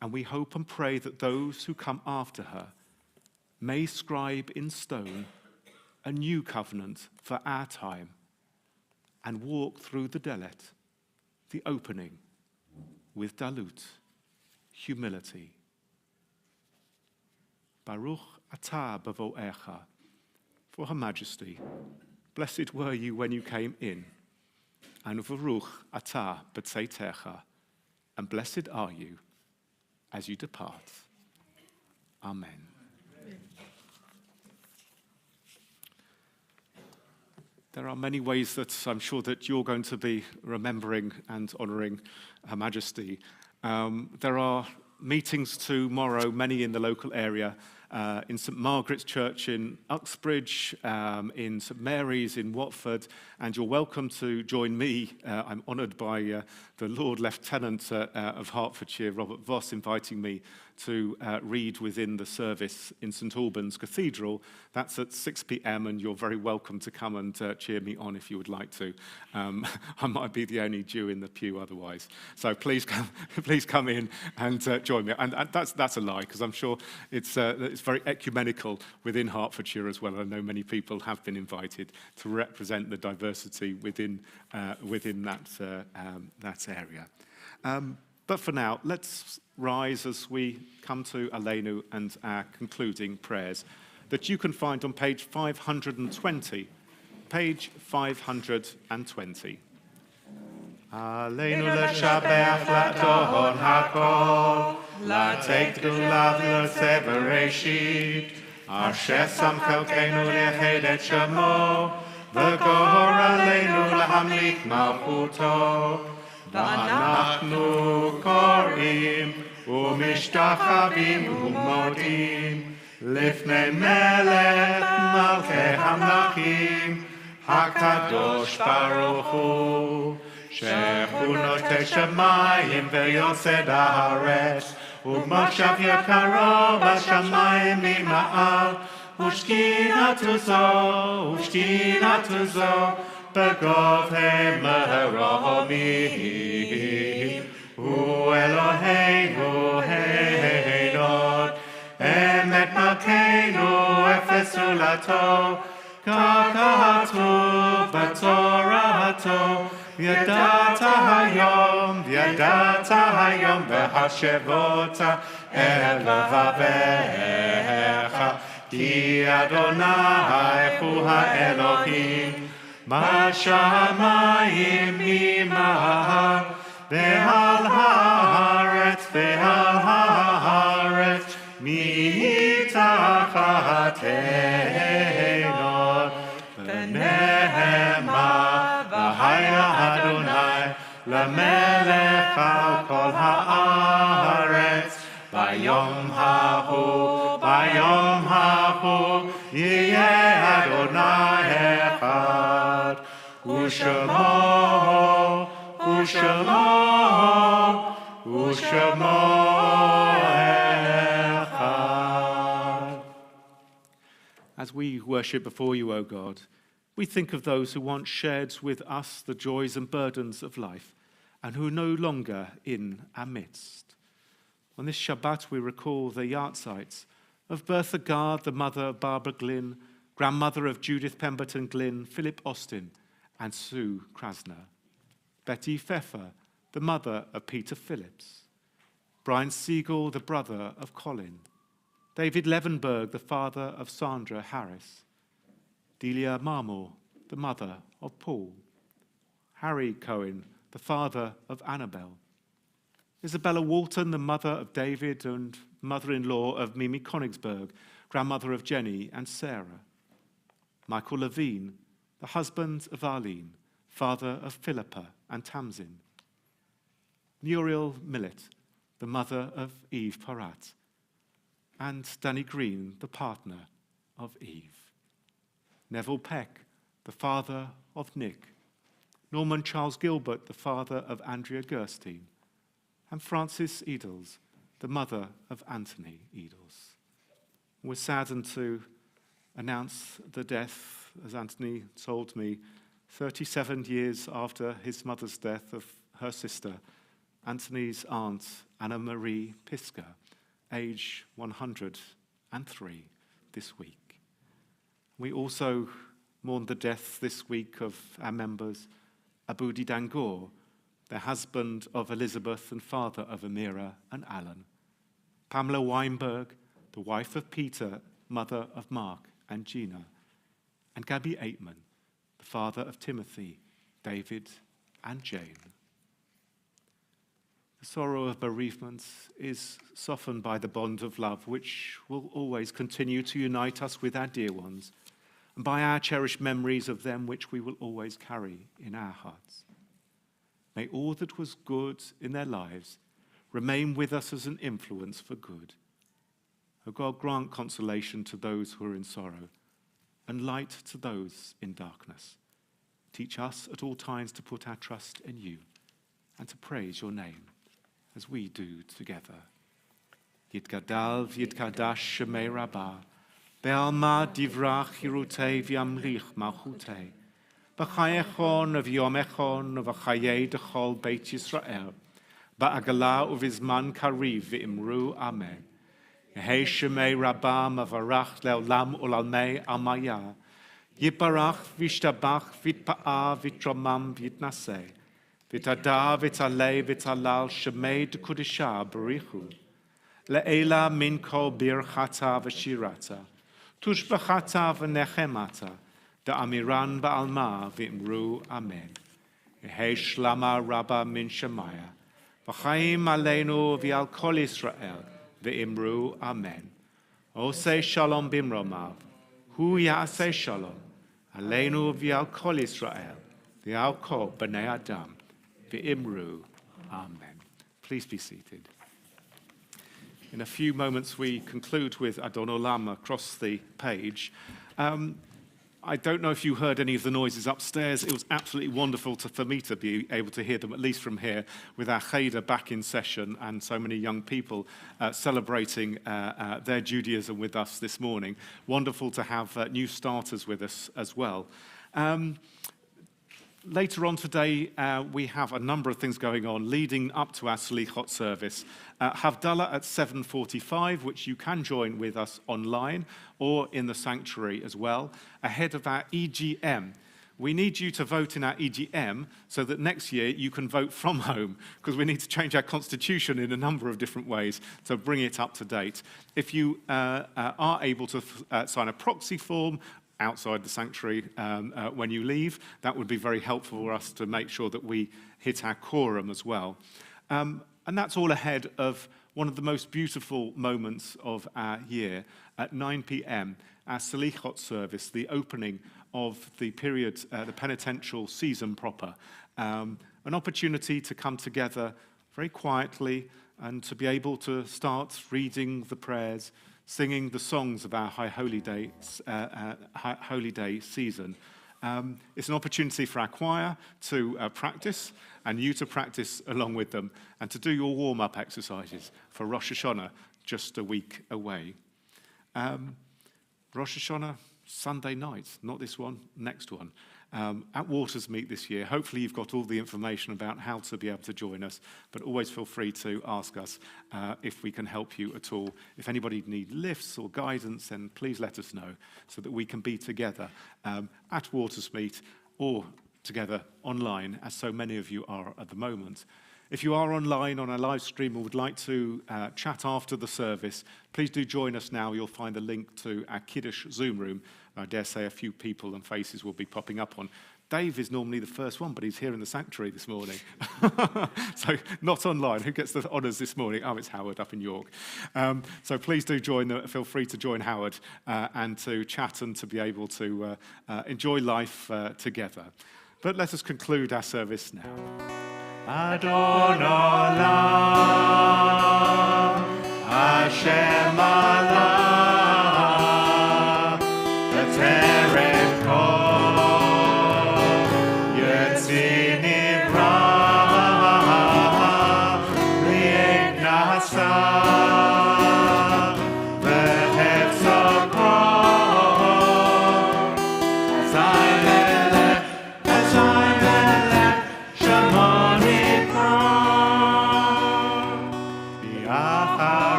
and we hope and pray that those who come after her may scribe in stone a new covenant for our time and walk through the delet, the opening, with dalut, humility. Baruch atah bavo'echa, for Her Majesty, blessed were you when you came in, and Baruch atah b'tzeitecha, and blessed are you as you depart. Amen. There are many ways that I'm sure that you're going to be remembering and honouring Her Majesty. There are meetings tomorrow, many in the local area, in St Margaret's Church in Uxbridge, in St Mary's in Watford, and you're welcome to join me. I'm honoured by the Lord Lieutenant of Hertfordshire, Robert Voss, inviting me to read within the service in St Albans Cathedral. That's at 6 p.m, and you're very welcome to come and cheer me on if you would like to. I might be the only Jew in the pew otherwise. So please come in and join me. And that's a lie, because I'm sure it's very ecumenical within Hertfordshire as well. I know many people have been invited to represent the diversity within that area. But for now, let's rise as we come to Aleinu and our concluding prayers that you can find on page 520. Page 520. Aleinu l'shabeach la'adon hakol, la'tek gdulav l'oseh bereshit, asher sam chelkeinu li'eched et shemo, v'gohor aleinu lahamlik malchuto, v'anachnu korim u'mishtachavim u'modim, lifnei melech malkei hamlachim, hakadosh baruch hu. שהוא נוטה שמיים ויוסד הארץ, ומושב יקרו בשמיים ממעל, ושכינתו זו בגובה מרומי. הוא אלוהינו הינוד, אמת מלכנו אפס זולתו, כך כתוב בתורתו. ידעת היום והשבות אל לבביך, כי אדוני הוא האלוהים בשמיים ממעל ועל הארץ מתחתינו, ונאמר והיה אדוני למלך על כל הארץ, ביום ההוא יהיה אדוני אחד, ושמו אחד. As we worship before you, O God, we think of those who once shared with us the joys and burdens of life and who are no longer in our midst. On this Shabbat, we recall the yahrzeits of Bertha Gard, the mother of Barbara Glynn, grandmother of Judith Pemberton Glynn, Philip Austin, and Sue Krasner. Betty Pfeffer, the mother of Peter Phillips. Brian Siegel, the brother of Colin. David Levenberg, the father of Sandra Harris. Delia Marmor, the mother of Paul, Harry Cohen, the father of Annabel, Isabella Walton, the mother of David and mother-in-law of Mimi Konigsberg, grandmother of Jenny and Sarah, Michael Levine, the husband of Arlene, father of Philippa and Tamsin, Muriel Millet, the mother of Eve Parat, and Danny Green, the partner of Eve. Neville Peck, the father of Nick, Norman Charles Gilbert, the father of Andrea Gerstein, and Frances Edels, the mother of Anthony Edels. We're saddened to announce the death, as Anthony told me, 37 years after his mother's death, of her sister, Anthony's aunt, Anna Marie Piska, age 103 this week. We also mourn the death this week of our members, Abudi Dangor, the husband of Elizabeth and father of Amira and Alan, Pamela Weinberg, the wife of Peter, mother of Mark and Gina, and Gabby Aitman, the father of Timothy, David, and Jane. The sorrow of bereavement is softened by the bond of love which will always continue to unite us with our dear ones, and by our cherished memories of them which we will always carry in our hearts. May all that was good in their lives remain with us as an influence for good. O God, grant consolation to those who are in sorrow and light to those in darkness. Teach us at all times to put our trust in you and to praise your name as we do together. Yitgadal v'yitkadash shemei Rabbah, be'alma divrach hirutei v'yamlich malchutei, b'chayechon v'yomechon v'chayei dechol Beit Yisrael, ba'agala uvizman kariv v'imru amen. Yehei shemei Rabbah mavarach le'olam ulalmei amaya, yiparach v'ishtabach v'itpa'ah v'tromam v'yitnaseh, v'tada v'talei v'talal shemei d'kudisha barichu, le'ela min kol birchata v'shirata, tushbachata v'nechemata, da'amiran ba'alma v'imru amen. Yehei shlama Rabbah min Shemaya, v'chaim aleinu v'al kol Yisrael, v'imru amen. Osei shalom bimromav, hu ya'aseh shalom, aleinu v'al kol Yisrael, v'al kol b'nei Adam, v'imru amen. Please be seated. In a few moments, we conclude with Adon Olam across the page. I don't know if you heard any of the noises upstairs. It was absolutely wonderful for me to be able to hear them, at least from here, with our Cheder back in session and so many young people celebrating their Judaism with us this morning. Wonderful to have new starters with us as well. Later on today, we have a number of things going on leading up to our Selichot service. Havdalah at 7:45, which you can join with us online or in the sanctuary as well, ahead of our EGM. We need you to vote in our EGM so that next year you can vote from home, because we need to change our constitution in a number of different ways to bring it up to date. If you are able to sign a proxy form outside the sanctuary when you leave, that would be very helpful for us to make sure that we hit our quorum as well. And that's all ahead of one of the most beautiful moments of our year at 9 p.m., our Selichot service, the opening of the period, the penitential season proper. An opportunity to come together very quietly and to be able to start reading the prayers, singing the songs of our High Holy Day season. It's an opportunity for our choir to practice, and you to practice along with them, and to do your warm-up exercises for Rosh Hashanah, just a week away. Rosh Hashanah, Sunday night, not this one, next one. At Waters Meet this year. Hopefully you've got all the information about how to be able to join us, but always feel free to ask us if we can help you at all. If anybody needs lifts or guidance, then please let us know so that we can be together at Waters Meet or together online, as so many of you are at the moment. If you are online on our live stream and would like to chat after the service, please do join us now. You'll find a link to our Kiddush Zoom room. I dare say a few people and faces will be popping up on. Dave is normally the first one, but he's here in the sanctuary this morning. So not online. Who gets the honours this morning? Oh, it's Howard up in York. So please do feel free to join Howard and to chat and to be able to enjoy life together. But let us conclude our service now. Adon Olam, Hashem Allah, B'terem kol Yetzir Nivra, Li'ek Nasa, V'hefzo kol, Azay Melech, Shemoni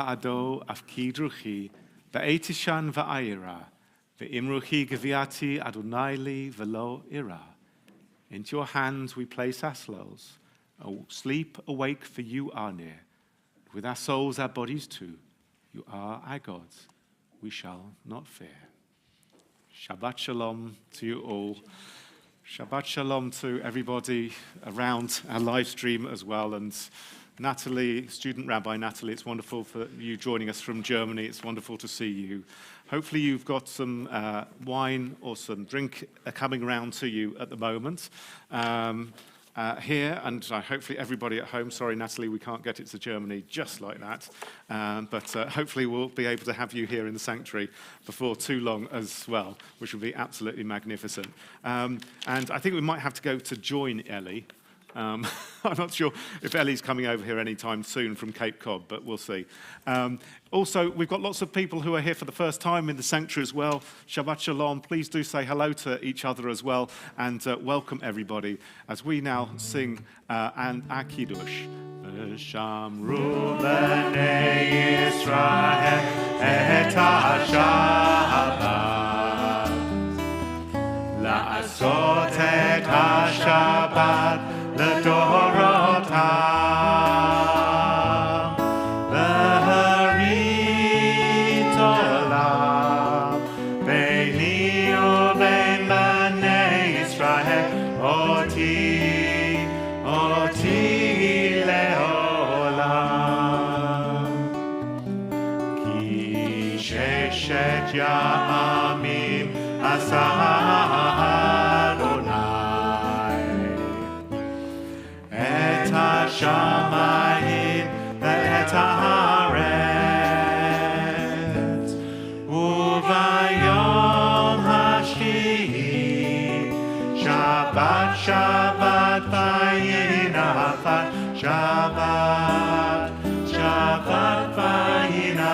Ado afkidruchi, ve'etishan va'ayira, ve'imruchi gaviati Adonai li velo ira. Into your hands we place our souls. Oh, sleep, awake, for you are near. With our souls, our bodies too. You are our gods. We shall not fear. Shabbat shalom to you all. Shabbat shalom to everybody around our live stream as well. And Natalie, student Rabbi Natalie, it's wonderful for you joining us from Germany. It's wonderful to see you. Hopefully you've got some wine or some drink coming around to you at the moment here, and hopefully everybody at home. Sorry, Natalie, we can't get it to Germany just like that, but hopefully we'll be able to have you here in the sanctuary before too long as well, which will be absolutely magnificent. And I think we might have to go to join Ellie. I'm not sure if Ellie's coming over here anytime soon from Cape Cod, but we'll see. Also, we've got lots of people who are here for the first time in the sanctuary as well. Shabbat shalom. Please do say hello to each other as well, and welcome everybody as we now sing and our Kiddush. Shamru b'nei Yisrael et ha-Shabbat, la'asot et ha-Shabbat לדורותם, והרית עולם, ביני ובין בני ישראל, אותי לעולם. כי ששת ימים עשה השמיים ואת הארץ, וביום השביעי שבת שבת וינפש, שבת שבת וינפש,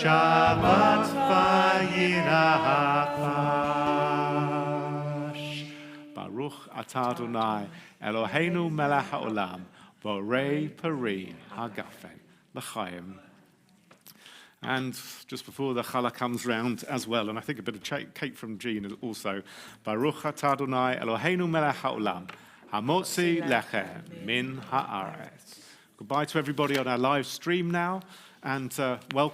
Shabbat v'yinachash. Baruch atah Adonai, Eloheinu melech haolam, borei peri hagafen, l'chaim. And just before the challah comes round as well, and I think a bit of cake from Jean is also, Baruch atah Adonai, Eloheinu melech haolam, hamotzi lechem min haaretz. Goodbye to everybody on our live stream now, and welcome.